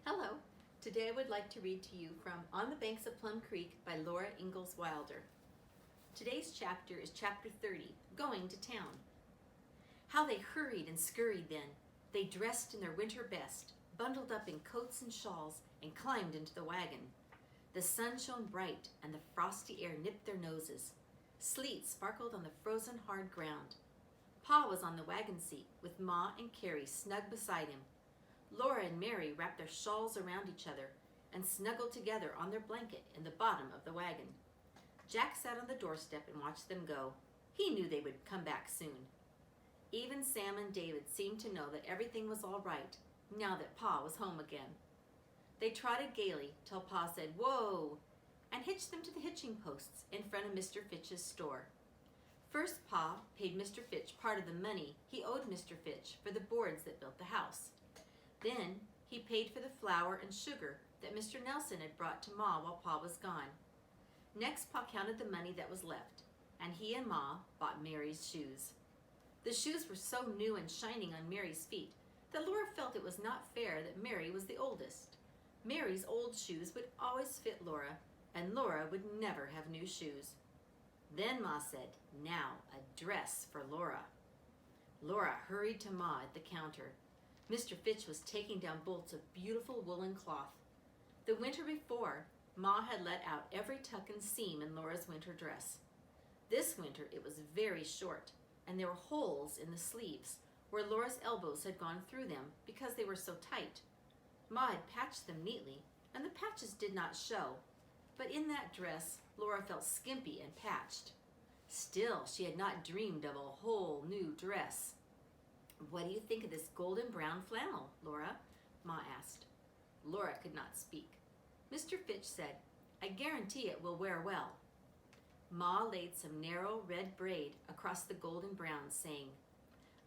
Hello. Today I would like to read to you from On the Banks of Plum Creek by Laura Ingalls Wilder. Today's chapter is chapter 30, Going to Town. How they hurried and scurried then. They dressed in their winter best, bundled up in coats and shawls, and climbed into the wagon. The sun shone bright, and the frosty air nipped their noses. Sleet sparkled on the frozen hard ground. Pa was on the wagon seat, with Ma and Carrie snug beside him. Laura and Mary wrapped their shawls around each other and snuggled together on their blanket in the bottom of the wagon. Jack sat on the doorstep and watched them go. He knew they would come back soon. Even Sam and David seemed to know that everything was all right now that Pa was home again. They trotted gaily till Pa said, "Whoa!" and hitched them to the hitching posts in front of Mr. Fitch's store. First, Pa paid Mr. Fitch part of the money he owed Mr. Fitch for the boards that built the house. Then he paid for the flour and sugar that Mr. Nelson had brought to Ma while Pa was gone. Next, Pa counted the money that was left, and he and Ma bought Mary's shoes. The shoes were so new and shining on Mary's feet that Laura felt it was not fair that Mary was the oldest. Mary's old shoes would always fit Laura, and Laura would never have new shoes. Then Ma said, "Now, a dress for Laura." Laura hurried to Ma at the counter. Mr. Fitch was taking down bolts of beautiful woolen cloth. The winter before, Ma had let out every tuck and seam in Laura's winter dress. This winter it was very short, and there were holes in the sleeves where Laura's elbows had gone through them because they were so tight. Ma had patched them neatly, and the patches did not show, but in that dress Laura felt skimpy and patched. Still, she had not dreamed of a whole new dress. "What do you think of this golden brown flannel, Laura?" Ma asked. Laura could not speak. Mr. Fitch said, "I guarantee it will wear well." Ma laid some narrow red braid across the golden brown, saying,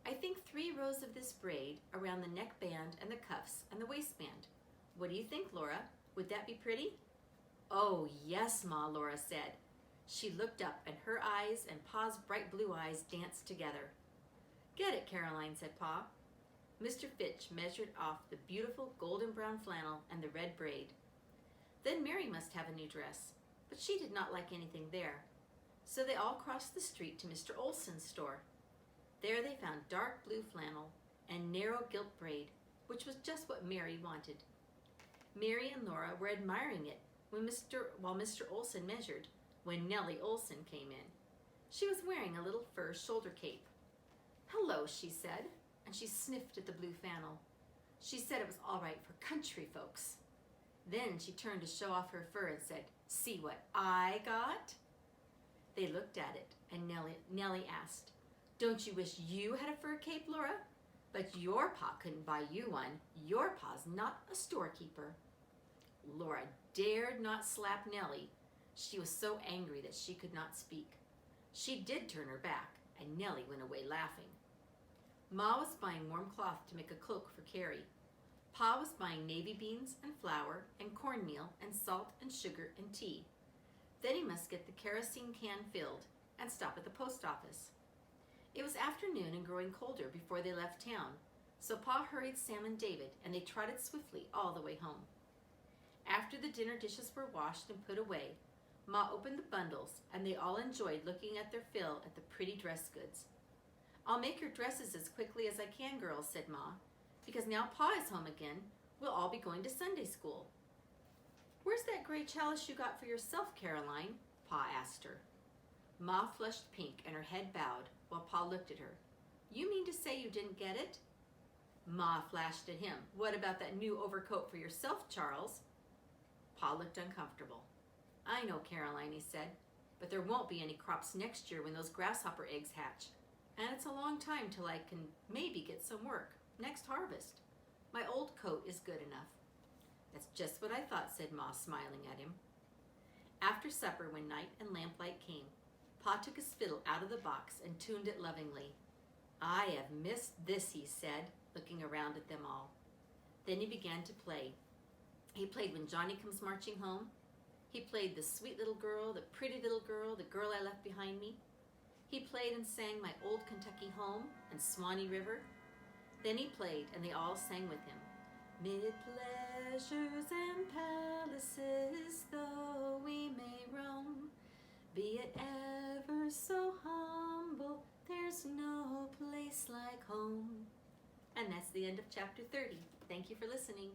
"I think 3 rows of this braid around the neckband and the cuffs and the waistband. What do you think, Laura? Would that be pretty?" "Oh, yes, Ma," Laura said. She looked up, and her eyes and Pa's bright blue eyes danced together. "Get it, Caroline," said Pa. Mr. Fitch measured off the beautiful golden brown flannel and the red braid. Then Mary must have a new dress, but she did not like anything there. So they all crossed the street to Mr. Olson's store. There they found dark blue flannel and narrow gilt braid, which was just what Mary wanted. Mary and Laura were admiring it while Mr. Olson measured, when Nellie Olson came in. She was wearing a little fur shoulder cape. "Hello," she said, and she sniffed at the blue flannel. She said it was all right for country folks. Then she turned to show off her fur and said, "See what I got?" They looked at it, and Nellie asked, "Don't you wish you had a fur cape, Laura? But your pa couldn't buy you one. Your pa's not a storekeeper." Laura dared not slap Nellie. She was so angry that she could not speak. She did turn her back, and Nellie went away laughing. Ma was buying warm cloth to make a cloak for Carrie. Pa was buying navy beans and flour and cornmeal and salt and sugar and tea. Then he must get the kerosene can filled and stop at the post office. It was afternoon and growing colder before they left town, so Pa hurried Sam and David, and they trotted swiftly all the way home. After the dinner dishes were washed and put away, Ma opened the bundles, and they all enjoyed looking at their fill at the pretty dress goods. "I'll make your dresses as quickly as I can, girls," said Ma, "because now Pa is home again, we'll all be going to Sunday school." "Where's that gray chalice you got for yourself, Caroline?" Pa asked her. Ma flushed pink, and her head bowed, while Pa looked at her. "You mean to say you didn't get it?" Ma flashed at him. "What about that new overcoat for yourself, Charles?" Pa looked uncomfortable. "I know, Caroline," he said, "but there won't be any crops next year when those grasshopper eggs hatch. And it's a long time till I can maybe get some work, next harvest. My old coat is good enough." "That's just what I thought," said Ma, smiling at him. After supper, when night and lamplight came, Pa took his fiddle out of the box and tuned it lovingly. "I have missed this," he said, looking around at them all. Then he began to play. He played "When Johnny Comes Marching Home." He played "The Sweet Little Girl, the Pretty Little Girl, the Girl I Left Behind Me." He played and sang "My Old Kentucky Home" and "Swanee River." Then he played, and they all sang with him. Mid pleasures and palaces, though we may roam, be it ever so humble, there's no place like home. And that's the end of chapter 30. Thank you for listening.